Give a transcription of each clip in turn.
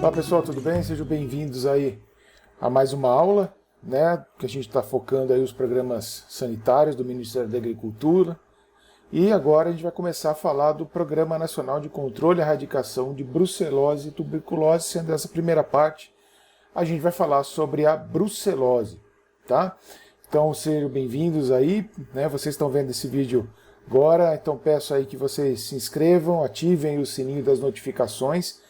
Olá pessoal, tudo bem? Sejam bem-vindos aí a mais uma aula, né? Que a gente está focando aí os programas sanitários do Ministério da Agricultura. E agora a gente vai começar a falar do Programa Nacional de Controle e Erradicação de Brucelose e Tuberculose. Sendo essa primeira parte, a gente vai falar sobre a brucelose, tá? Então sejam bem-vindos aí, né? Vocês estão vendo esse vídeo agora, então peço aí que vocês se inscrevam, ativem o sininho das notificações,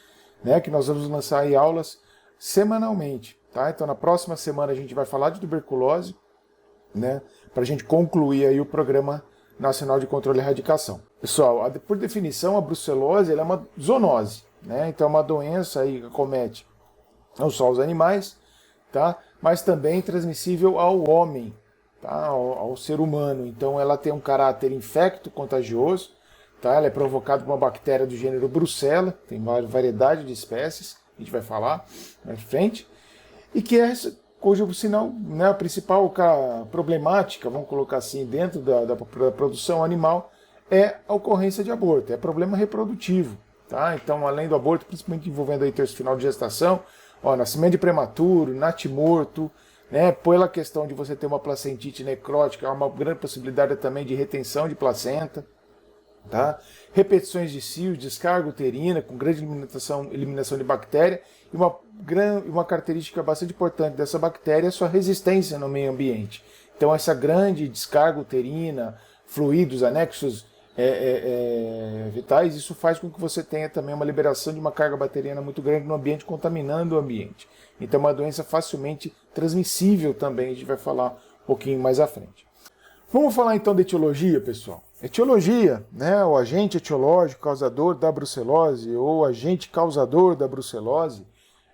né, que nós vamos lançar aí aulas semanalmente, tá? Então na próxima semana a gente vai falar de tuberculose, né, para a gente concluir aí o Programa Nacional de Controle e Erradicação. Pessoal, por definição a brucelose ela é uma zoonose, né? Então é uma doença aí que acomete não só os animais, tá? Mas também transmissível ao homem, tá? Ao ser humano. Então ela tem um caráter infecto-contagioso. Tá? Ela é provocada por uma bactéria do gênero Brucella, tem uma variedade de espécies, a gente vai falar mais frente, e que é cujo sinal, né, a principal problemática, vamos colocar assim, dentro da produção animal, é a ocorrência de aborto, é problema reprodutivo. Tá? Então, além do aborto, principalmente envolvendo aí terço final de gestação, nascimento de prematuro, natimorto, né, pela questão de você ter uma placentite necrótica, há uma grande possibilidade também de retenção de placenta. Tá? Repetições de cios, descarga uterina, com grande eliminação de bactéria, e uma característica bastante importante dessa bactéria é a sua resistência no meio ambiente. Então essa grande descarga uterina, fluidos anexos vitais, isso faz com que você tenha também uma liberação de uma carga bacteriana muito grande no ambiente, contaminando o ambiente. Então é uma doença facilmente transmissível também, a gente vai falar um pouquinho mais à frente. Vamos falar então de etiologia, pessoal. Etiologia, né, o agente etiológico causador da brucelose ou agente causador da brucelose,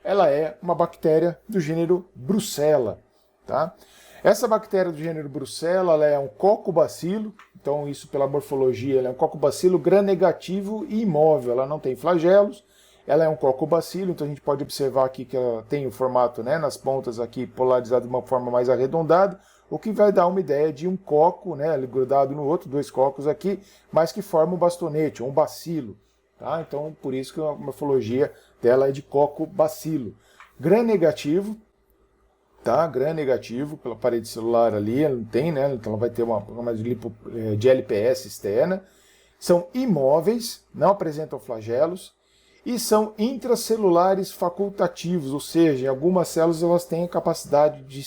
ela é uma bactéria do gênero Brucella. Tá? Essa bactéria do gênero Brucella ela é um coccobacilo, então isso pela morfologia, ela é um coccobacilo gram-negativo e imóvel, ela não tem flagelos, ela é um coccobacilo, então a gente pode observar aqui que ela tem o formato, né, nas pontas aqui polarizado de uma forma mais arredondada, o que vai dar uma ideia de um coco, né, grudado no outro, dois cocos aqui, mas que forma um bastonete, um bacilo. Tá? Então, por isso que a morfologia dela é de coccobacilo. Gram-negativo, tá? Gram-negativo, pela parede celular ali, ela não tem, né? Então ela vai ter uma de LPS externa. São imóveis, não apresentam flagelos, e são intracelulares facultativos, ou seja, em algumas células elas têm a capacidade de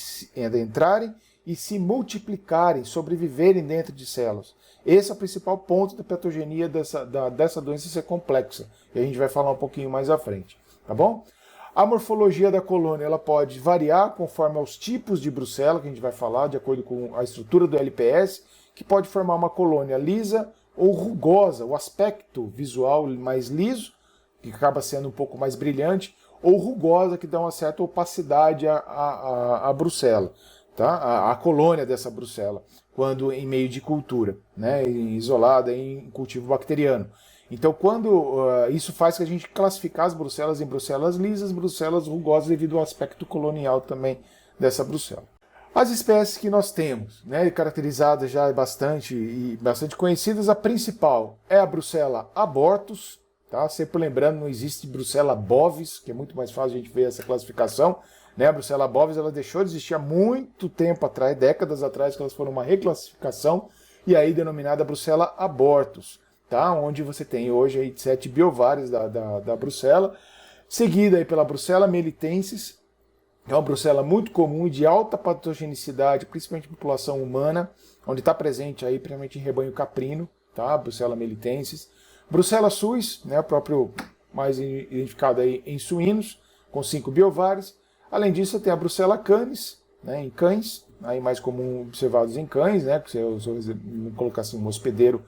entrarem e se multiplicarem, sobreviverem dentro de células. Esse é o principal ponto da patogenia dessa doença ser complexa. E a gente vai falar um pouquinho mais à frente. Tá bom? A morfologia da colônia ela pode variar conforme aos tipos de brucela, que a gente vai falar, de acordo com a estrutura do LPS, que pode formar uma colônia lisa ou rugosa, o aspecto visual mais liso, que acaba sendo um pouco mais brilhante, ou rugosa, que dá uma certa opacidade à brucela. Tá? A colônia dessa brucela, quando em meio de cultura, né, isolada em cultivo bacteriano. Então, quando isso faz que a gente classificar as brucelas em brucelas lisas, brucelas rugosas, devido ao aspecto colonial também dessa brucela. As espécies que nós temos, né, caracterizadas já bastante conhecidas, a principal é a brucela abortus, tá? Sempre lembrando, não existe brucela bovis, que é muito mais fácil a gente ver essa classificação. Né, a brucela bovis ela deixou de existir há muito tempo atrás, décadas atrás, que elas foram uma reclassificação, e aí denominada brucela abortus, tá? Onde você tem hoje aí 7 biovários da brucela, seguida aí pela brucela melitensis, que é uma brucela muito comum e de alta patogenicidade, principalmente em população humana, onde está presente aí, principalmente em rebanho caprino, tá? A brucela melitensis. Brucela suis, né, próprio mais identificado aí em suínos, com 5 biovários. Além disso, tem a brucela canis, né, em cães, aí mais comum observados em cães, né, que vamos colocar assim, um hospedeiro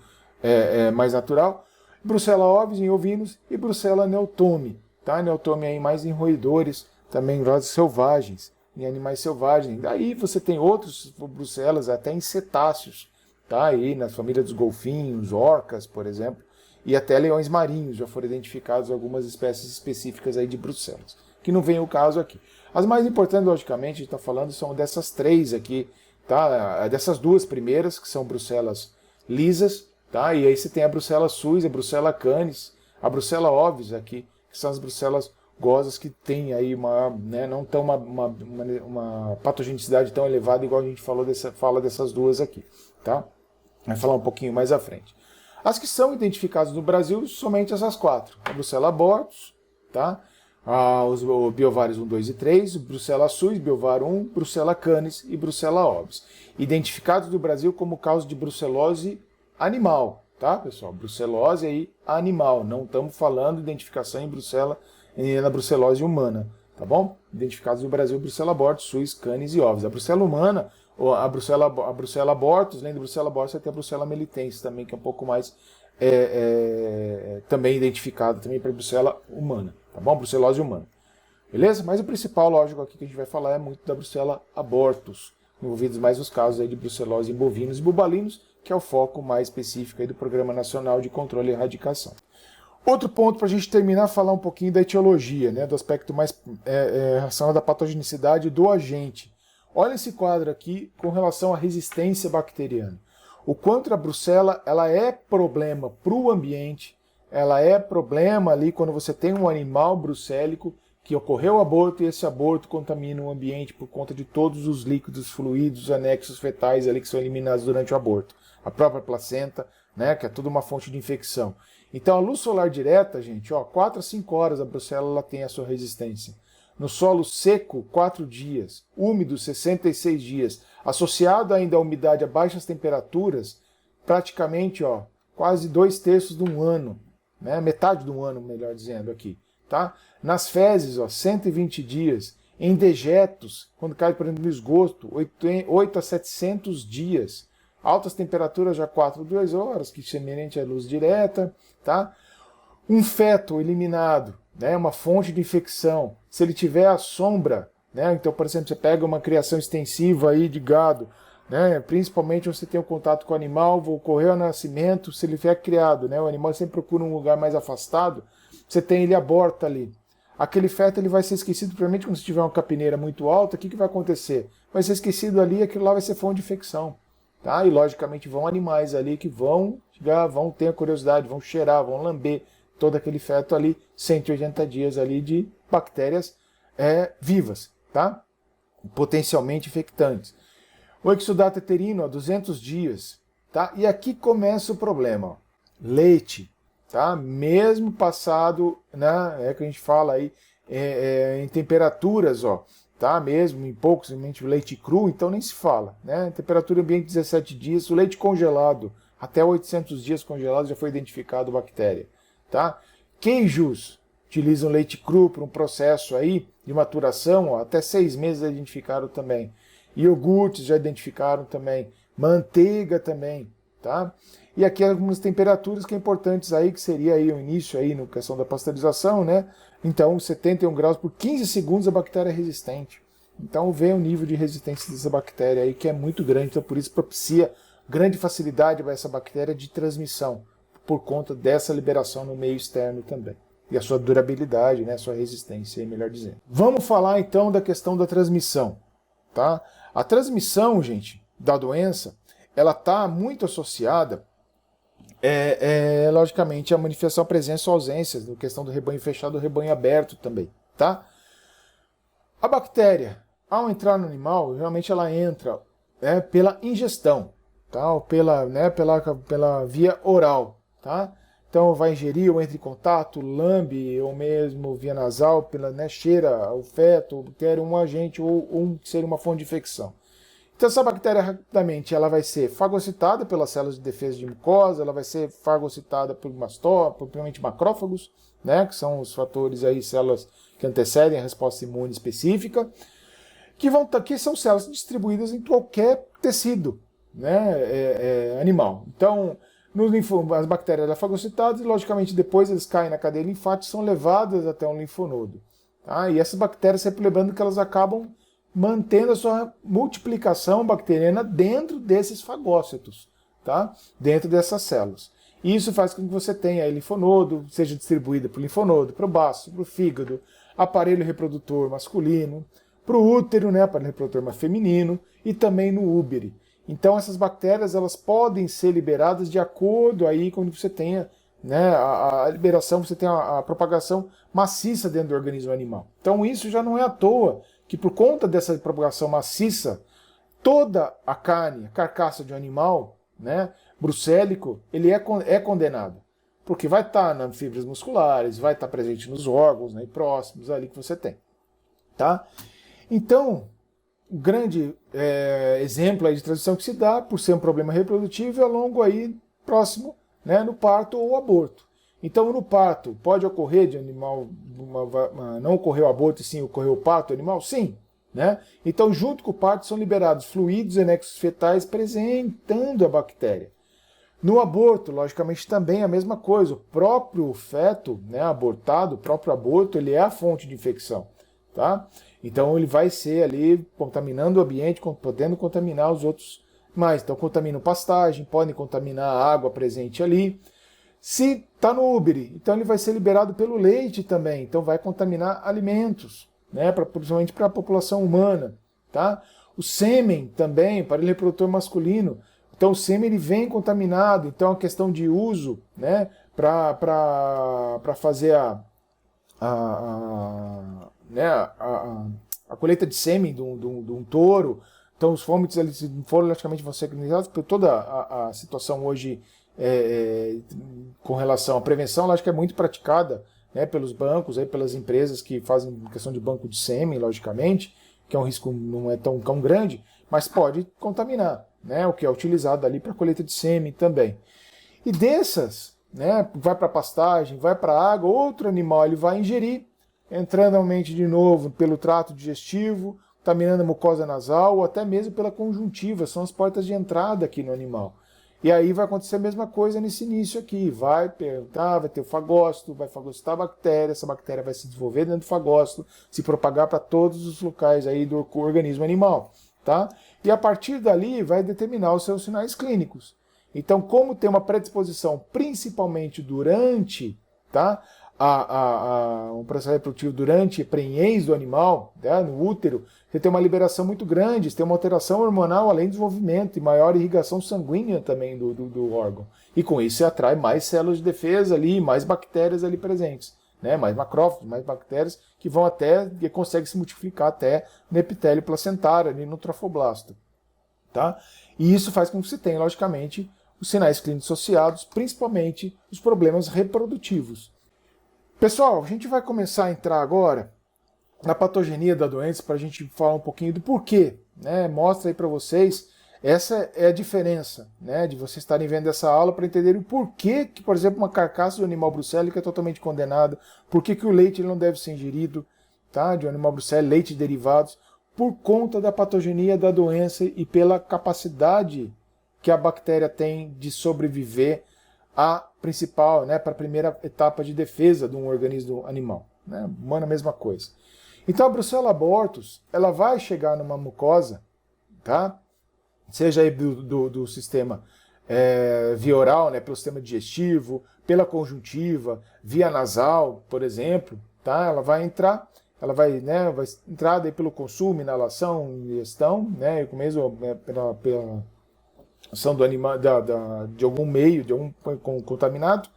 mais natural. Brucela ovis em ovinos e brucela neotome, tá? Neotome aí mais em roedores, também em selvagens, em animais selvagens. Daí você tem outros brucelas até em cetáceos, tá? Aí na família dos golfinhos, orcas, por exemplo, e até leões marinhos já foram identificados algumas espécies específicas aí de brucelas, que não vem o caso aqui. As mais importantes, logicamente, a gente está falando, são dessas três aqui, tá? Dessas duas primeiras, que são brucelas lisas, tá? E aí você tem a brucela suis, a brucela canis, a brucela ovis aqui, que são as brucelas gozas que têm aí não tão uma patogenicidade tão elevada, igual a gente fala dessas duas aqui. Tá? Vai falar um pouquinho mais à frente. As que são identificadas no Brasil, somente essas 4. A Brucella abortus, tá? Os biovários 1, 2 e 3, Brucella suis, biovar 1, Brucella canis e Brucella ovis. Identificados no Brasil como causa de brucelose animal, tá, pessoal? Brucelose aí animal, não estamos falando de identificação na brucelose humana, tá bom? Identificados no Brasil, Brucella abortus, suis, canis e ovis. A Brucella humana, a Brucella abortus, além da Brucella abortus, vai ter a Brucella melitense também, que é um pouco mais também identificada também para a Brucella humana, tá bom? Brucelose humana. Beleza? Mas o principal, lógico, aqui que a gente vai falar é muito da Brucella abortus, envolvidos mais nos casos aí de brucelose em bovinos e bubalinos, que é o foco mais específico aí do Programa Nacional de Controle e Erradicação. Outro ponto para a gente terminar, falar um pouquinho da etiologia, né, do aspecto mais relacionado à patogenicidade do agente. Olha esse quadro aqui com relação à resistência bacteriana. O quanto a brucela ela é problema para o ambiente, ela é problema ali quando você tem um animal brucélico que ocorreu o aborto e esse aborto contamina o ambiente por conta de todos os líquidos, fluidos, anexos fetais ali que são eliminados durante o aborto. A própria placenta, né, que é toda uma fonte de infecção. Então a luz solar direta, gente, 4 a 5 horas a brucela ela tem a sua resistência. No solo seco, 4 dias. Úmido, 66 dias. Associado ainda à umidade a baixas temperaturas, praticamente quase 2/3 de um ano. Né? Metade de um ano, melhor dizendo aqui. Tá? Nas fezes, 120 dias. Em dejetos, quando cai, por exemplo, no esgoto, 8 a 700 dias. Altas temperaturas já 4 a 2 horas, que é semelhante à luz direta. Tá? Um feto eliminado, né, uma fonte de infecção, se ele tiver a sombra, né, então, por exemplo, você pega uma criação extensiva aí de gado, né, principalmente onde você tem um contato com o animal, ocorreu o nascimento, se ele tiver criado, né, o animal sempre procura um lugar mais afastado, você tem ele aborta ali. Aquele feto ele vai ser esquecido, provavelmente quando você tiver uma capineira muito alta, o que vai acontecer? Vai ser esquecido ali, aquilo lá vai ser fonte de infecção. Tá? E logicamente vão animais ali que vão ter a curiosidade, vão cheirar, vão lamber todo aquele feto ali, 180 dias ali de bactérias vivas, tá? Potencialmente infectantes. O exudato uterino, 200 dias, tá? E aqui começa o problema, leite, tá? Mesmo passado, né, que a gente fala aí, em temperaturas, tá? Mesmo em poucos, leite cru, então nem se fala, né? Temperatura ambiente 17 dias, o leite congelado, até 800 dias congelado já foi identificado bactéria. Tá? Queijos utilizam leite cru para um processo aí de maturação, até 6 meses identificaram também. Iogurtes já identificaram também. Manteiga também. Tá? E aqui algumas temperaturas que são importantes aí, que seria aí o início aí na questão da pasteurização, né? Então 71 graus por 15 segundos a bactéria é resistente. Então vê o nível de resistência dessa bactéria aí que é muito grande, então por isso propicia grande facilidade para essa bactéria de transmissão, por conta dessa liberação no meio externo também. E a sua durabilidade, né, a sua resistência, melhor dizendo. Vamos falar então da questão da transmissão. Tá? A transmissão, gente, da doença, ela está muito associada, logicamente, à manifestação, presença ou ausência, na questão do rebanho fechado ou rebanho aberto também. Tá? A bactéria, ao entrar no animal, realmente ela entra pela ingestão, tá? Ou pela via oral. Tá? Então vai ingerir ou entra em contato, lambe ou mesmo via nasal, cheira o feto, bactéria, um agente ou ser uma fonte de infecção. Então essa bactéria rapidamente ela vai ser fagocitada pelas células de defesa de mucosa, ela vai ser fagocitada por propriamente macrófagos, né, que são os fatores aí, células que antecedem a resposta imune específica, que são células distribuídas em qualquer tecido, né, animal. Então as bactérias são fagocitadas e, logicamente, depois eles caem na cadeia linfática e são levadas até um linfonodo. Tá? E essas bactérias, sempre lembrando que elas acabam mantendo a sua multiplicação bacteriana dentro desses fagócitos, tá? Dentro dessas células. E isso faz com que você tenha aí linfonodo, seja distribuída para o linfonodo, para o baço, para o fígado, aparelho reprodutor masculino, para o útero, né, aparelho reprodutor feminino, e também no úbere. Então essas bactérias elas podem ser liberadas de acordo aí quando você tenha né, a liberação, você tem a propagação maciça dentro do organismo animal. Então isso já não é à toa que por conta dessa propagação maciça, toda a carne, a carcaça de um animal, né, brucélico, ele é condenado. Porque vai estar nas fibras musculares, vai estar presente nos órgãos, né, próximos ali que você tem. Tá? Então, um grande exemplo aí de transição que se dá, por ser um problema reprodutivo, é ao longo aí próximo, né, no parto ou aborto. Então, no parto, pode ocorrer de animal, não ocorreu o aborto e sim ocorreu o parto animal? Sim. Né? Então, junto com o parto, são liberados fluidos e anexos fetais apresentando a bactéria. No aborto, logicamente, também é a mesma coisa. O próprio feto, né, abortado, o próprio aborto, ele é a fonte de infecção. Tá? Então, ele vai ser ali contaminando o ambiente, podendo contaminar os outros mais. Então, contaminam pastagem, podem contaminar a água presente ali. Se está no úbere, então ele vai ser liberado pelo leite também. Então, vai contaminar alimentos, né, principalmente para a população humana. Tá? O sêmen também, para o reprodutor masculino. Então o sêmen ele vem contaminado, então a questão de uso, né, para fazer a colheita de sêmen de um touro. Então os fômites eles foram logicamente vão ser criminalizados por toda a situação hoje com relação à prevenção, eu acho que é muito praticada, né, pelos bancos, aí, pelas empresas que fazem questão de banco de sêmen, logicamente, que é um risco não é tão grande, mas pode contaminar, né, o que é utilizado ali para colheita de sêmen também. E dessas, né, vai para pastagem, vai para água, outro animal ele vai ingerir, entrando realmente de novo pelo trato digestivo, contaminando a mucosa nasal ou até mesmo pela conjuntiva, são as portas de entrada aqui no animal. E aí vai acontecer a mesma coisa nesse início aqui, vai ter o fagócito, vai fagocitar a bactéria, essa bactéria vai se desenvolver dentro do fagócito, se propagar para todos os locais aí do organismo animal. Tá? E a partir dali vai determinar os seus sinais clínicos. Então, como tem uma predisposição principalmente durante, tá, um processo reprodutivo durante a prenhez do animal, né, no útero, você tem uma liberação muito grande, você tem uma alteração hormonal além do desenvolvimento e maior irrigação sanguínea também do órgão. E com isso você atrai mais células de defesa ali, mais bactérias ali presentes. Né, mais macrófagos, mais bactérias que vão que conseguem se multiplicar até no epitélio placentário, ali no trofoblasto. Tá? E isso faz com que você tenha, logicamente, os sinais clínicos associados, principalmente os problemas reprodutivos. Pessoal, a gente vai começar a entrar agora na patogenia da doença para a gente falar um pouquinho do porquê. Né? Mostra aí para vocês, essa é a diferença, né, de vocês estarem vendo essa aula para entenderem o porquê que, por exemplo, uma carcaça de um animal brucélico é totalmente condenada, por que o leite ele não deve ser ingerido, tá, de um animal brucélico, leite e derivados, por conta da patogenia da doença e pela capacidade que a bactéria tem de sobreviver à principal, né, para a primeira etapa de defesa de um organismo animal. Né, humano, a mesma coisa. Então a Brucella abortus, ela vai chegar numa mucosa, tá? Seja aí do sistema via oral, né, pelo sistema digestivo, pela conjuntiva, via nasal, por exemplo, tá? Ela vai entrar, vai entrar daí pelo consumo, inalação, ingestão, né, mesmo pela ação do animal, de algum meio, de algum contaminado,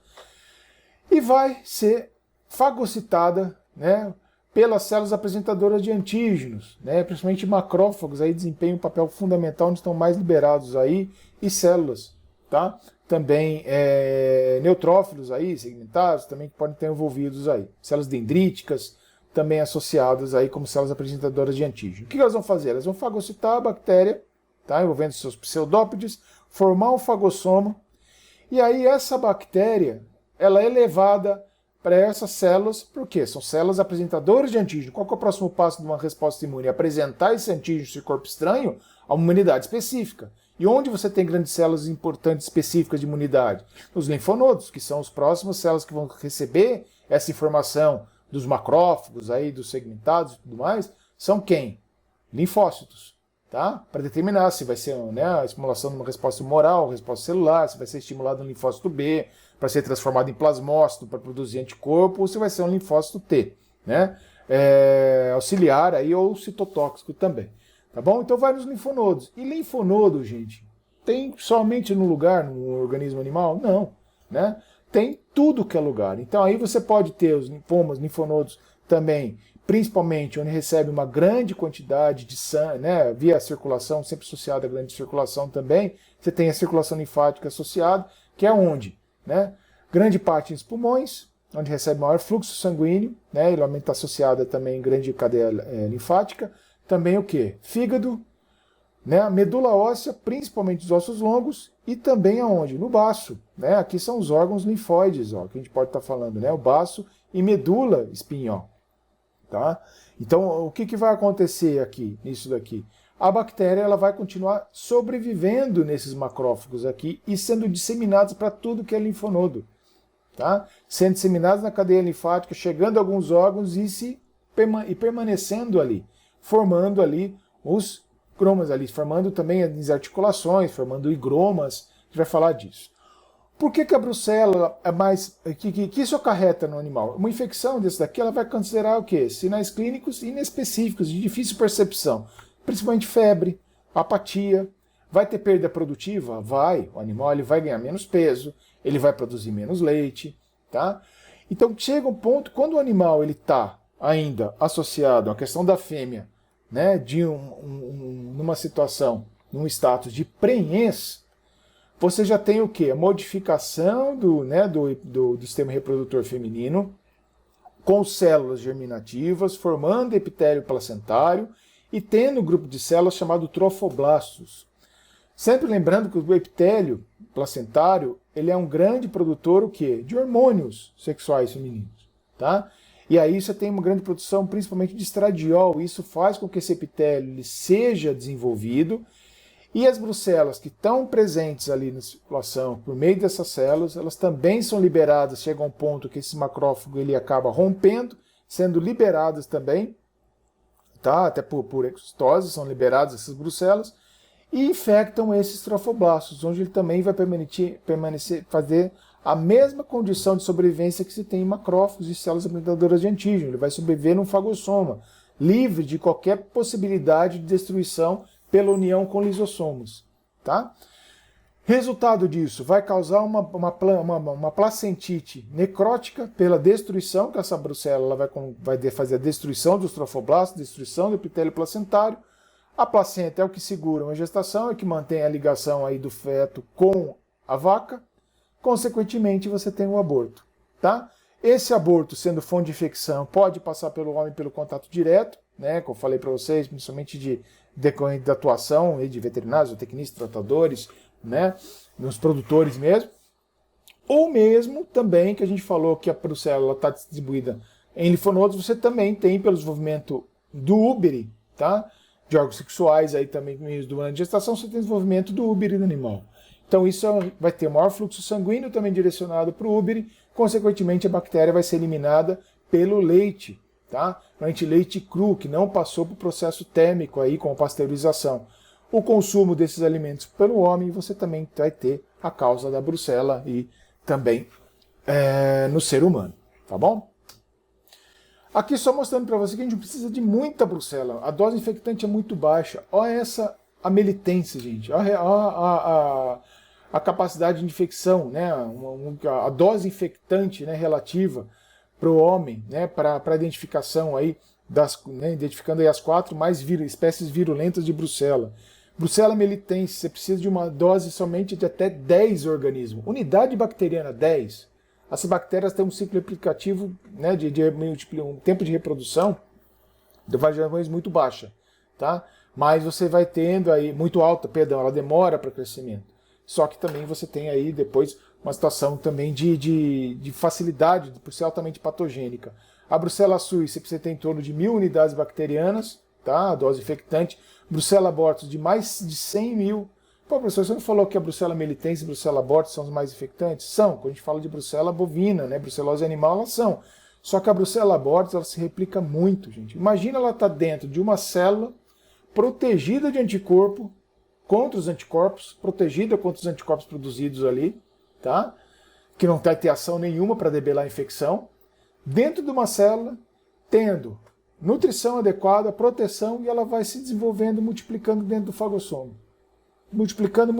e vai ser fagocitada, né, pelas células apresentadoras de antígenos, né, principalmente macrófagos, aí desempenham um papel fundamental, onde estão mais liberados aí, e células, tá? Também neutrófilos aí, segmentados, também que podem estar envolvidos aí. Células dendríticas, também associadas aí como células apresentadoras de antígeno. O que elas vão fazer? Elas vão fagocitar a bactéria, tá, envolvendo seus pseudópodes, formar um fagossoma, e aí essa bactéria, ela é levada para essas células, por quê? São células apresentadoras de antígeno. Qual que é o próximo passo de uma resposta imune? Apresentar esse antígeno, esse corpo estranho, a uma imunidade específica. E onde você tem grandes células importantes específicas de imunidade? Nos linfonodos, que são as próximas células que vão receber essa informação dos macrófagos, aí, dos segmentados e tudo mais, são quem? Linfócitos. Tá? Para determinar se vai ser, né, a estimulação de uma resposta humoral, resposta celular, se vai ser estimulado um linfócito B, para ser transformado em plasmócito, para produzir anticorpo, ou se vai ser um linfócito T, né? Auxiliar aí, ou citotóxico também. Tá bom? Então vai nos linfonodos. E linfonodo, gente, tem somente no lugar, no organismo animal? Não. Né? tem tudo que é lugar. Então aí você pode ter os linfomas, linfonodos também, principalmente onde recebe uma grande quantidade de sangue, né, via circulação, sempre associada à grande circulação também, você tem a circulação linfática associada, que é onde? Né, grande parte nos pulmões, onde recebe maior fluxo sanguíneo, né, ele está associado também em grande cadeia linfática, também o quê? Fígado, né, a medula óssea, principalmente os ossos longos, e também aonde? No baço. Né? Aqui são os órgãos linfóides, ó, que a gente pode estar falando, né? O baço e medula espinhal. Tá? Então, o que vai acontecer aqui, nisso daqui? A bactéria ela vai continuar sobrevivendo nesses macrófagos aqui e sendo disseminadas para tudo que é linfonodo. Tá? Sendo disseminadas na cadeia linfática, chegando a alguns órgãos e permanecendo ali, formando ali os cromas ali, formando também as articulações, formando higromas, a gente vai falar disso. Por que a brucela é mais... que isso acarreta no animal? Uma infecção desse daqui, ela vai considerar o quê? Sinais clínicos inespecíficos, de difícil percepção. Principalmente febre, apatia. Vai ter perda produtiva? Vai. O animal ele vai ganhar menos peso, ele vai produzir menos leite. Tá? Então chega um ponto, quando o animal está ainda associado à questão da fêmea, né, de numa situação, num status de prenhez, você já tem o quê? A modificação do sistema reprodutor feminino, com células germinativas, formando epitélio placentário e tendo um grupo de células chamado trofoblastos. Sempre lembrando que o epitélio placentário ele é um grande produtor o quê? De hormônios sexuais femininos. Tá? E aí você tem uma grande produção, principalmente de estradiol. Isso faz com que esse epitélio ele seja desenvolvido. E as brucelas que estão presentes ali na circulação, por meio dessas células, elas também são liberadas. Chega a um ponto que esse macrófago ele acaba rompendo, sendo liberadas também, tá? Até por exostose, são liberadas essas brucelas, e infectam esses trofoblastos, onde ele também vai permanecer, fazer a mesma condição de sobrevivência que se tem em macrófagos e células apresentadoras de antígeno. Ele vai sobreviver num fagossoma, livre de qualquer possibilidade de destruição pela união com lisossomos. Tá? Resultado disso, vai causar uma placentite necrótica pela destruição, que essa brucela ela vai fazer a destruição dos trofoblastos, destruição do epitélio placentário. A placenta é o que segura uma gestação, é o que mantém a ligação aí do feto com a vaca. Consequentemente, você tem o aborto. Tá? Esse aborto, sendo fonte de infecção, pode passar pelo homem pelo contato direto, né, como eu falei para vocês, principalmente decorrente da atuação de veterinários, zootecnistas, tratadores, né, nos produtores mesmo. Ou mesmo também, que a gente falou que a brucela está distribuída em linfonodos, você também tem, pelo desenvolvimento do úbere, tá, de órgãos sexuais, aí também durante a gestação, você tem desenvolvimento do úbere do animal. Então isso vai ter maior fluxo sanguíneo também direcionado para o úbere, consequentemente a bactéria vai ser eliminada pelo leite, tá? Normalmente leite cru, que não passou por processo térmico aí com a pasteurização. O consumo desses alimentos pelo homem, você também vai ter a causa da brucela e também no ser humano, tá bom? Aqui só mostrando para você que a gente precisa de muita brucela, a dose infectante é muito baixa. Olha essa amelitense, gente, olha a capacidade de infecção, né? A dose infectante, né, relativa para o homem, né, para a identificação aí identificando aí as 4 mais espécies virulentas de brucela. Brucela melitense, você precisa de uma dose somente de até 10 organismos. Unidade bacteriana 10. Essas bactérias têm um ciclo replicativo, né, um tempo de reprodução de variações muito baixa, tá? Mas você vai tendo aí muito alta, perdão, ela demora para crescimento. Só que também você tem aí depois uma situação também de facilidade, por ser altamente patogênica. A brucela suis, você precisa ter em torno de 1000 unidades bacterianas, tá? A dose infectante. Brucella abortus de mais de 100 mil. Pô, professor, você não falou que a brucela melitense e a brucella abortus são os mais infectantes? São. Quando a gente fala de brucela bovina, né, brucelose animal, elas são. Só que a brucella abortus, ela se replica muito, gente. Imagina ela estar dentro de uma célula protegida de anticorpo, contra os anticorpos, protegida contra os anticorpos produzidos ali, tá? Que não vai ter ação nenhuma para debelar a infecção, dentro de uma célula, tendo nutrição adequada, proteção, e ela vai se desenvolvendo, multiplicando dentro do fagossoma. Multiplicando,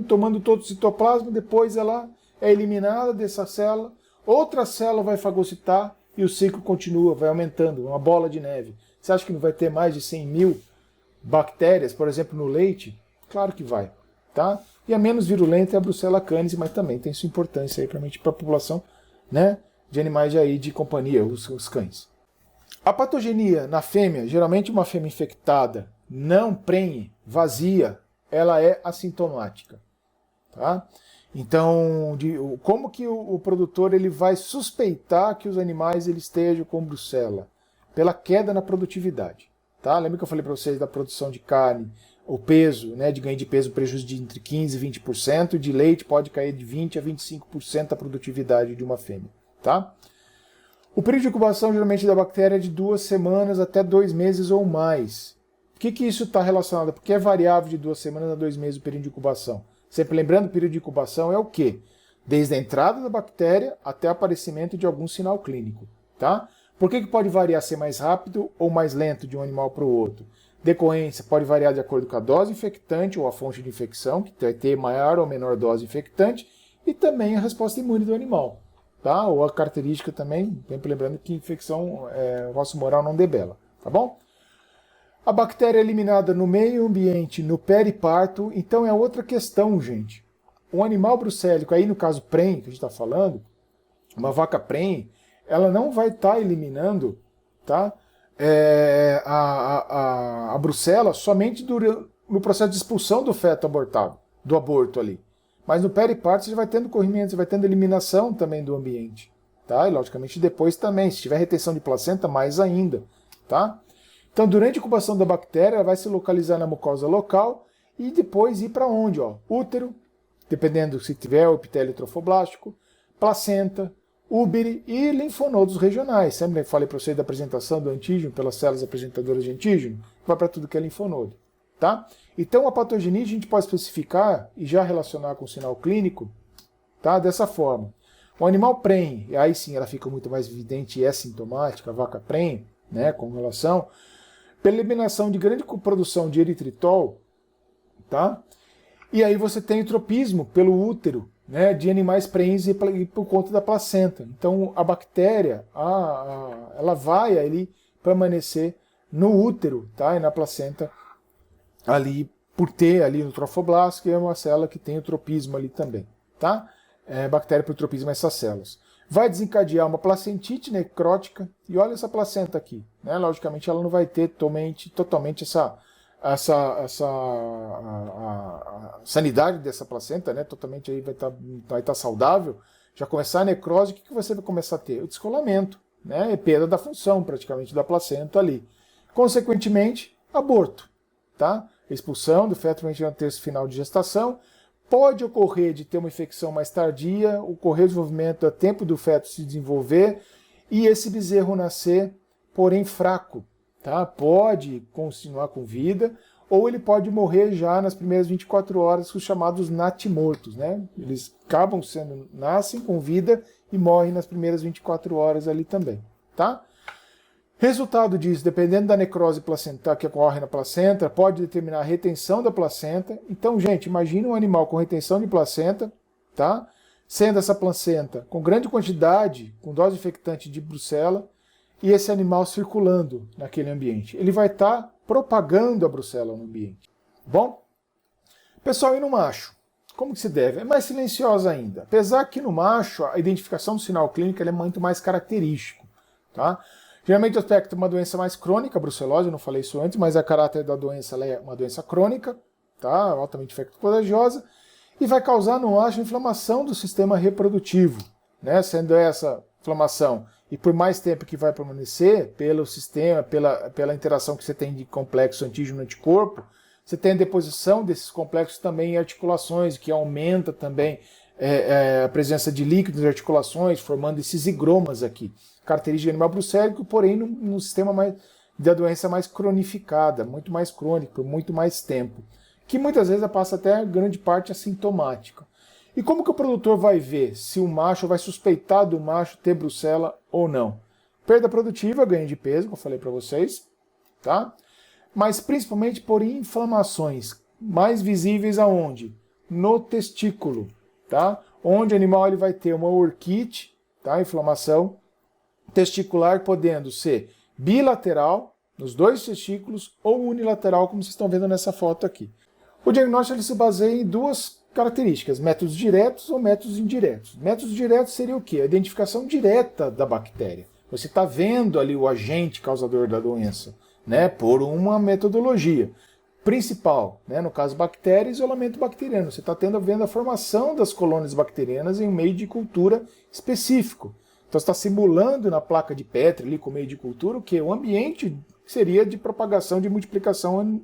tomando todo o citoplasma, depois ela é eliminada dessa célula, outra célula vai fagocitar e o ciclo continua, vai aumentando, uma bola de neve. Você acha que não vai ter mais de 100 mil bactérias, por exemplo, no leite? Claro que vai, tá? E a menos virulenta é a Brucella canis, mas também tem sua importância aí para a população, né, de animais aí de companhia, os cães. A patogenia na fêmea, geralmente uma fêmea infectada, não prenhe, vazia, ela é assintomática, tá? Então, como que o produtor ele vai suspeitar que os animais ele estejam com brucela? Pela queda na produtividade, tá? Lembra que eu falei para vocês da produção de carne, o peso, né, de ganho de peso, prejuízo de entre 15% e 20%, de leite pode cair de 20% a 25% a produtividade de uma fêmea, tá? O período de incubação geralmente da bactéria é de 2 semanas até 2 meses ou mais. Por que isso está relacionado? Porque é variável de 2 semanas a 2 meses o período de incubação. Sempre lembrando, o período de incubação é o quê? Desde a entrada da bactéria até o aparecimento de algum sinal clínico, tá? Por que pode variar ser mais rápido ou mais lento de um animal para o outro? Decorrência pode variar de acordo com a dose infectante ou a fonte de infecção, que vai ter maior ou menor dose infectante, e também a resposta imune do animal, tá? Ou a característica também, sempre lembrando que infecção, o ósseo moral não debela, tá bom? A bactéria é eliminada no meio ambiente, no periparto, então é outra questão, gente. Um animal brucélico, aí no caso prenhe, que a gente está falando, uma vaca prenhe, ela não vai estar eliminando, tá, a brucela somente no processo de expulsão do feto abortado, do aborto ali. Mas no periparto você vai tendo corrimento, você vai tendo eliminação também do ambiente, tá? E logicamente depois também, se tiver retenção de placenta, mais ainda, tá? Então, durante a incubação da bactéria, ela vai se localizar na mucosa local e depois ir para onde? Ó? Útero, dependendo se tiver o epitélio trofoblástico, placenta, úbere e linfonodos regionais. Sempre falei para vocês da apresentação do antígeno pelas células apresentadoras de antígeno, vai para tudo que é linfonodo. Tá? Então, a patogenia a gente pode especificar e já relacionar com o sinal clínico, tá? Dessa forma. O animal prenhe, e aí sim ela fica muito mais evidente e é sintomática, a vaca prenhe, né, com relação pela eliminação de grande produção de eritritol, tá? E aí você tem o tropismo pelo útero, né, de animais prenhes e por conta da placenta. Então a bactéria, ela vai ali permanecer no útero, tá? E na placenta ali por ter ali no trofoblasto, que é uma célula que tem o tropismo ali também, tá? Bactéria por tropismo essas células. Vai desencadear uma placentite necrótica, e olha essa placenta aqui, né? Logicamente ela não vai ter totalmente a sanidade dessa placenta, né? Totalmente aí vai estar saudável. Já começar a necrose, o que você vai começar a ter? O descolamento, né? E perda da função praticamente da placenta ali. Consequentemente, aborto, tá? Expulsão do feto no terço final de gestação. Pode ocorrer de ter uma infecção mais tardia, ocorrer o desenvolvimento a tempo do feto se desenvolver e esse bezerro nascer, porém fraco. Tá? Pode continuar com vida ou ele pode morrer já nas primeiras 24 horas, os chamados natimortos. Né? Eles nascem com vida e morrem nas primeiras 24 horas ali também. Tá? Resultado disso, dependendo da necrose placental que ocorre na placenta, pode determinar a retenção da placenta. Então, gente, imagine um animal com retenção de placenta, tá? Sendo essa placenta com grande quantidade, com dose infectante de brucela, e esse animal circulando naquele ambiente. Ele vai estar propagando a brucela no ambiente. Bom? Pessoal, e no macho? Como que se deve? É mais silenciosa ainda. Apesar que no macho, a identificação do sinal clínico é muito mais característico, tá? Geralmente o aspecto é uma doença mais crônica, a brucelose, eu não falei isso antes, mas a caráter da doença ela é uma doença crônica, tá? Altamente infecto-contagiosa, e vai causar no macho inflamação do sistema reprodutivo, né? Sendo essa inflamação, e por mais tempo que vai permanecer, pelo sistema, pela interação que você tem de complexo antígeno-anticorpo, você tem a deposição desses complexos também em articulações, que aumenta também a presença de líquidos nas articulações, formando esses higromas aqui. Característica de animal brucélico, porém num sistema da doença mais cronificada, muito mais crônico, por muito mais tempo, que muitas vezes passa até grande parte assintomática. E como que o produtor vai ver se o macho vai suspeitar do macho ter brucela ou não? Perda produtiva, ganho de peso, como eu falei para vocês, tá? Mas principalmente por inflamações mais visíveis aonde? No testículo, tá? onde o animal ele vai ter uma orquite, tá? Inflamação testicular, podendo ser bilateral, nos 2 testículos, ou unilateral, como vocês estão vendo nessa foto aqui. O diagnóstico ele se baseia em 2 características, métodos diretos ou métodos indiretos. Métodos diretos seria o quê? A identificação direta da bactéria. Você está vendo ali o agente causador da doença, né, por uma metodologia principal, né, no caso bactéria, isolamento bacteriano. Você está vendo a formação das colônias bacterianas em um meio de cultura específico. Então você está simulando na placa de Petri, ali com o meio de cultura, o quê? O ambiente que seria de propagação, de multiplicação,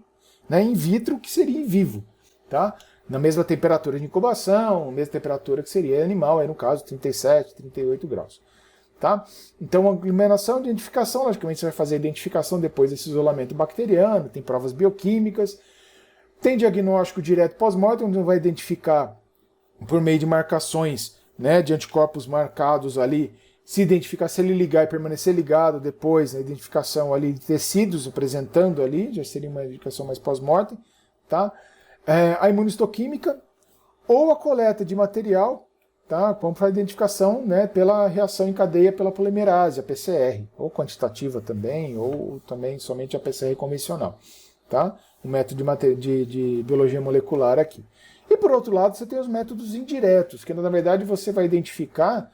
né, in vitro, que seria em vivo, tá? Na mesma temperatura de incubação, mesma temperatura que seria animal, aí no caso 37, 38 graus. Tá? Então, a aglomeração, identificação, logicamente você vai fazer a identificação depois desse isolamento bacteriano, tem provas bioquímicas, tem diagnóstico direto pós-mortem, onde vai identificar por meio de marcações, né, de anticorpos marcados ali, se identificar, se ele ligar e permanecer ligado depois, a identificação ali de tecidos apresentando ali, já seria uma identificação mais pós-mortem, tá? A imunistoquímica ou a coleta de material, tá? Como para a identificação, né, pela reação em cadeia pela polimerase, a PCR, ou quantitativa também, ou também somente a PCR convencional, tá? O método de biologia molecular aqui. E por outro lado, você tem os métodos indiretos, que na verdade você vai identificar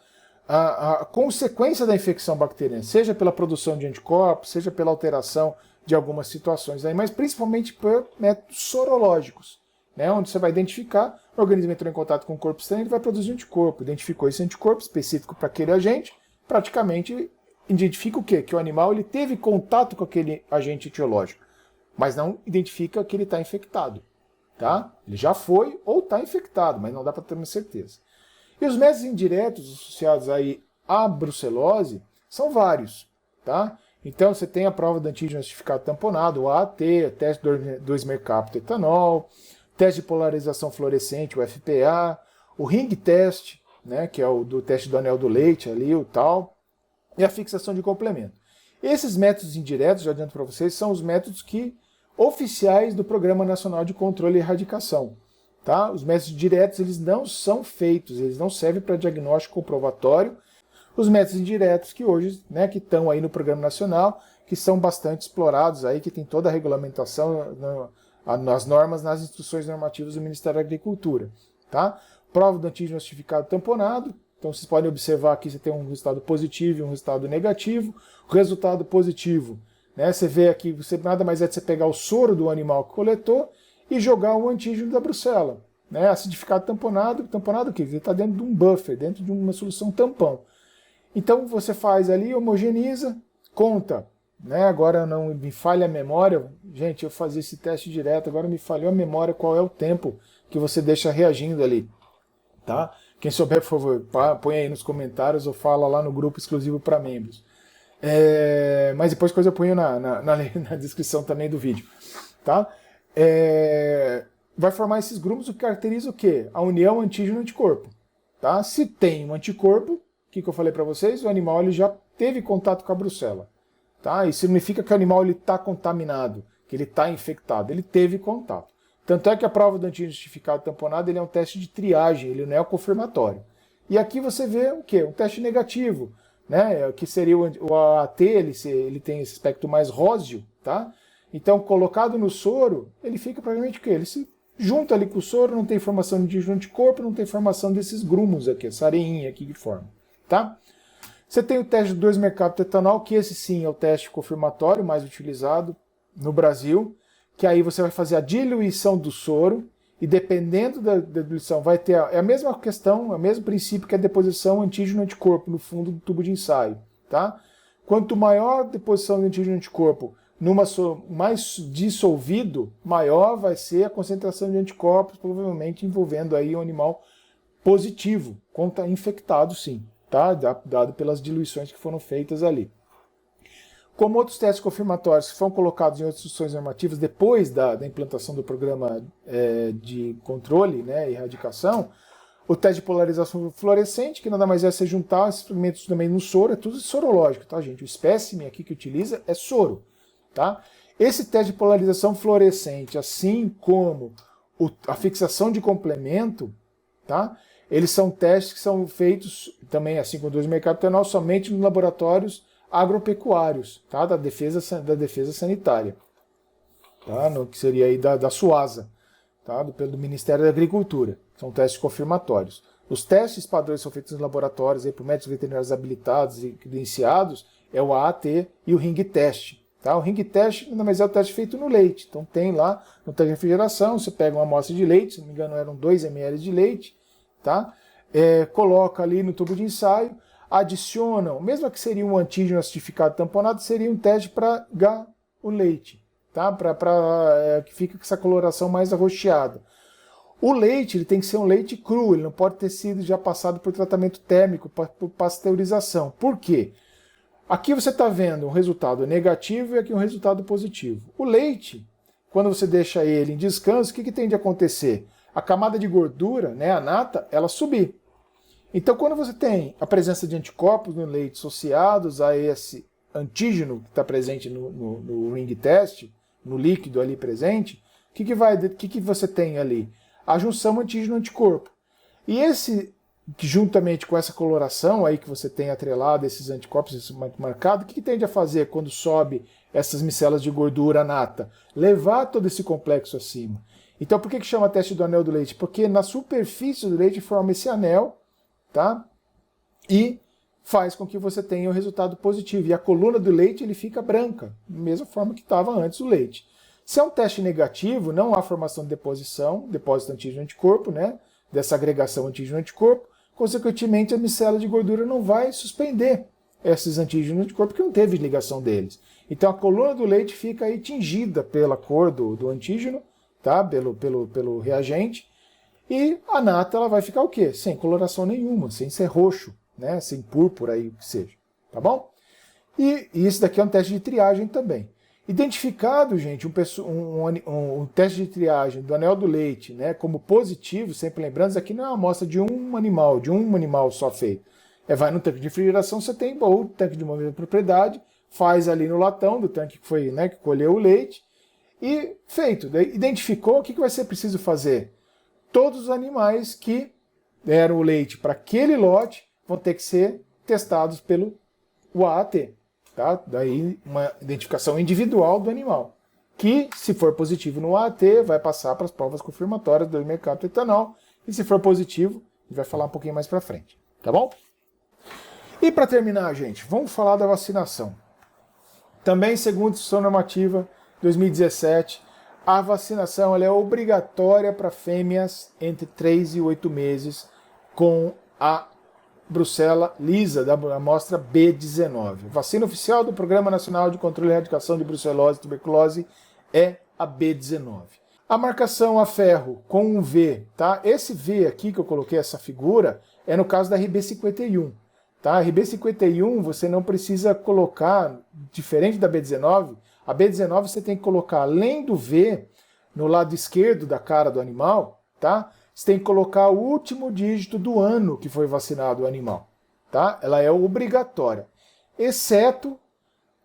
a consequência da infecção bacteriana, seja pela produção de anticorpos, seja pela alteração de algumas situações, aí, mas principalmente por métodos sorológicos, né, onde você vai identificar, o organismo entrou em contato com o corpo estranho, ele vai produzir anticorpo, identificou esse anticorpo específico para aquele agente, praticamente identifica o quê? Que o animal ele teve contato com aquele agente etiológico, mas não identifica que ele está infectado. Tá? Ele já foi ou está infectado, mas não dá para ter uma certeza. E os métodos indiretos associados aí à brucelose são vários. Tá? Então você tem a prova do antígeno justificado tamponado, o AAT, o teste do 2-mercaptoetanol, teste de polarização fluorescente, o FPA, o ring test, né, que é o do teste do anel do leite ali, o tal, e a fixação de complemento. Esses métodos indiretos, já adianto para vocês, são os métodos oficiais do Programa Nacional de Controle e Erradicação. Tá? Os métodos diretos eles não são feitos, eles não servem para diagnóstico comprovatório. Os métodos indiretos que hoje, né, que estão aí no Programa Nacional, que são bastante explorados aí, que tem toda a regulamentação, nas normas, nas instruções normativas do Ministério da Agricultura. Tá? Prova do antígeno justificado tamponado. Então vocês podem observar aqui, você tem um resultado positivo e um resultado negativo. O resultado positivo, né, você vê aqui, você nada mais é de você pegar o soro do animal que coletou e jogar o antígeno da brucela. Né, acidificado tamponado o quê? Ele está dentro de um buffer, dentro de uma solução tampão. Então você faz ali, homogeneiza, conta. Né, agora não me falha a memória, gente, eu fazia esse teste direto, agora me falhou a memória qual é o tempo que você deixa reagindo ali. Tá? Quem souber, por favor, põe aí nos comentários ou fala lá no grupo exclusivo para membros. Mas depois coisa eu ponho na descrição também do vídeo. Tá? Vai formar esses grupos, o que caracteriza o quê? A união antígeno-anticorpo. Tá? Se tem um anticorpo, o que eu falei para vocês? O animal ele já teve contato com a brucela. Tá? Isso significa que o animal está contaminado, que ele está infectado. Ele teve contato. Tanto é que a prova do antígeno justificado tamponado ele é um teste de triagem, ele não é o confirmatório. E aqui você vê o quê? Um teste negativo. Né, que seria o AAT, ele tem esse aspecto mais róseo, tá? Então, colocado no soro, ele fica praticamente o quê? Ele se junta ali com o soro, não tem formação de anticorpo, não tem formação desses grumos aqui, essa areinha aqui que forma, tá? Você tem o teste do 2-mercaptoetanol, que esse sim é o teste confirmatório mais utilizado no Brasil, que aí você vai fazer a diluição do soro, e dependendo da diluição, vai ter a mesma questão, o mesmo princípio que a deposição antígeno-anticorpo no fundo do tubo de ensaio. Tá? Quanto maior a deposição de antígeno-anticorpo mais dissolvido, maior vai ser a concentração de anticorpos, provavelmente envolvendo aí um animal positivo, infectado sim, tá? Dado pelas diluições que foram feitas ali. Como outros testes confirmatórios que foram colocados em outras instruções normativas depois da implantação do programa de controle, né, e erradicação, o teste de polarização fluorescente, que nada mais é você juntar esses fragmentos também no soro, é tudo sorológico, tá, gente? O espécime aqui que utiliza é soro, tá? Esse teste de polarização fluorescente, assim como a fixação de complemento, tá? eles são testes que são feitos também, assim como do mercado etanol, somente nos laboratórios agropecuários, tá? da defesa sanitária, tá? Que seria aí da SUASA, tá? do Ministério da Agricultura. São testes confirmatórios. Os testes padrões são feitos nos laboratórios aí, por médicos veterinários habilitados e credenciados, é o AAT e o ring test. Tá? O ring test nada mais é o teste feito no leite. Então tem lá no teste de refrigeração, você pega uma amostra de leite, se não me engano eram 2 ml de leite, tá? Coloca ali no tubo de ensaio, adicionam, mesmo que seria um antígeno acidificado tamponado, seria um teste para o leite, tá? Que fica com essa coloração mais arroxeada. O leite ele tem que ser um leite cru, ele não pode ter sido já passado por tratamento térmico, por pasteurização. Por quê? Aqui você está vendo um resultado negativo e aqui um resultado positivo. O leite, quando você deixa ele em descanso, o que tem de acontecer? A camada de gordura, né, a nata, ela subir. Então, quando você tem a presença de anticorpos no leite associados a esse antígeno que está presente no ring test, no líquido ali presente, o que você tem ali? A junção antígeno-anticorpo. E esse, juntamente com essa coloração aí que você tem atrelado, esses anticorpos, esse marcado, o que tende a fazer quando sobe essas micelas de gordura nata? Levar todo esse complexo acima. Então, por que chama teste do anel do leite? Porque na superfície do leite forma esse anel, tá? E faz com que você tenha um resultado positivo. E a coluna do leite ele fica branca, da mesma forma que estava antes o leite. Se é um teste negativo, não há formação de depósito antígeno-anticorpo, né? Dessa agregação antígeno-anticorpo, consequentemente a micela de gordura não vai suspender esses antígenos-anticorpo porque não teve ligação deles. Então a coluna do leite fica aí tingida pela cor do antígeno, tá? Pelo reagente, e a nata ela vai ficar o quê? Sem coloração nenhuma, sem ser roxo, né? Sem púrpura aí, o que seja, tá bom? E isso daqui é um teste de triagem também. Identificado, gente, um teste de triagem do anel do leite, né, como positivo, sempre lembrando, isso aqui não é uma amostra de um animal só feito. Vai no tanque de refrigeração, você tem ou o tanque de uma mesma propriedade, faz ali no latão do tanque que foi, né, que colheu o leite, e feito. Daí, identificou, o que vai ser preciso fazer? Todos os animais que deram o leite para aquele lote vão ter que ser testados pelo AAT. Tá? Daí uma identificação individual do animal, que se for positivo no AAT, vai passar para as provas confirmatórias do mercado etanol, e se for positivo, a gente vai falar um pouquinho mais para frente, tá bom? E para terminar, gente, vamos falar da vacinação. Também, segundo a Instrução Normativa 2017, a vacinação ela é obrigatória para fêmeas entre 3 e 8 meses com a brucela lisa da amostra B19. A vacina oficial do Programa Nacional de Controle e Erradicação de Brucelose e Tuberculose é a B19. A marcação a ferro com um V, tá? Esse V aqui que eu coloquei essa figura é no caso da RB51. Tá? A RB51 você não precisa colocar, diferente da B19, a B19 você tem que colocar além do V no lado esquerdo da cara do animal, tá? Você tem que colocar o último dígito do ano que foi vacinado o animal. Tá? Ela é obrigatória. Exceto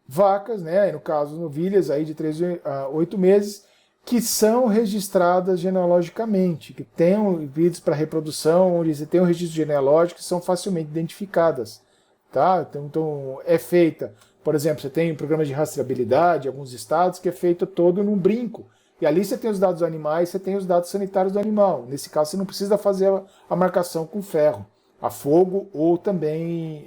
vacas, né, no caso novilhas aí de 3 a 8 meses, que são registradas genealogicamente, que têm vídeos para reprodução, onde você tem um registro genealógico que são facilmente identificadas. Tá? Então é feita, por exemplo, você tem um programa de rastreabilidade em alguns estados que é feito todo num brinco. E ali você tem os dados animais, você tem os dados sanitários do animal. Nesse caso, você não precisa fazer a marcação com ferro, a fogo ou também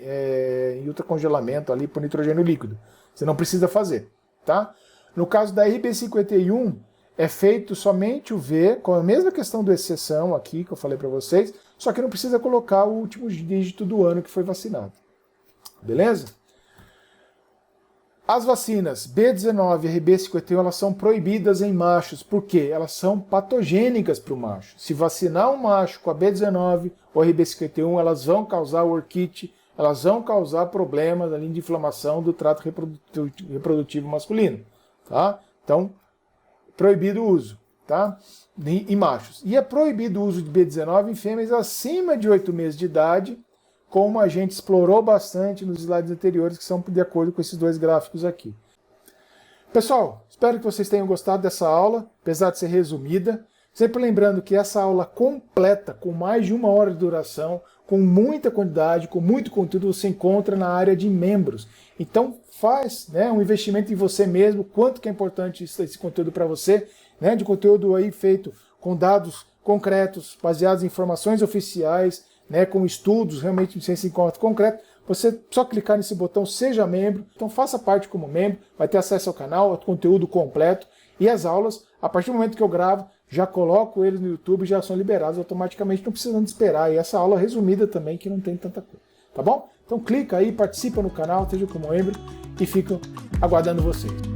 em ultracongelamento ali por nitrogênio líquido. Você não precisa fazer. Tá? No caso da RB51, é feito somente o V, com a mesma questão do exceção aqui que eu falei para vocês, só que não precisa colocar o último dígito do ano que foi vacinado. Beleza? As vacinas B19 e RB51 elas são proibidas em machos, porque elas são patogênicas para o macho. Se vacinar um macho com a B19 ou RB51, elas vão causar orquite, elas vão causar problemas ali de inflamação do trato reprodutivo masculino. Tá? Então, proibido o uso, tá? Em machos. E é proibido o uso de B19 em fêmeas acima de 8 meses de idade, como a gente explorou bastante nos slides anteriores, que são de acordo com esses dois gráficos aqui. Pessoal, espero que vocês tenham gostado dessa aula, apesar de ser resumida. Sempre lembrando que essa aula completa, com mais de 1 hora de duração, com muita quantidade, com muito conteúdo, você encontra na área de membros. Então faz, né, um investimento em você mesmo, quanto que é importante esse conteúdo para você, né, de conteúdo aí feito com dados concretos, baseados em informações oficiais, né, com estudos realmente de ciência em concreto. Você só clicar nesse botão Seja Membro, então faça parte como membro, vai ter acesso ao canal, ao conteúdo completo e as aulas, a partir do momento que eu gravo, já coloco eles no YouTube e já são liberados automaticamente, não precisando esperar. E essa aula resumida também, que não tem tanta coisa, tá bom? Então clica aí, participa no canal, esteja como membro e fico aguardando vocês.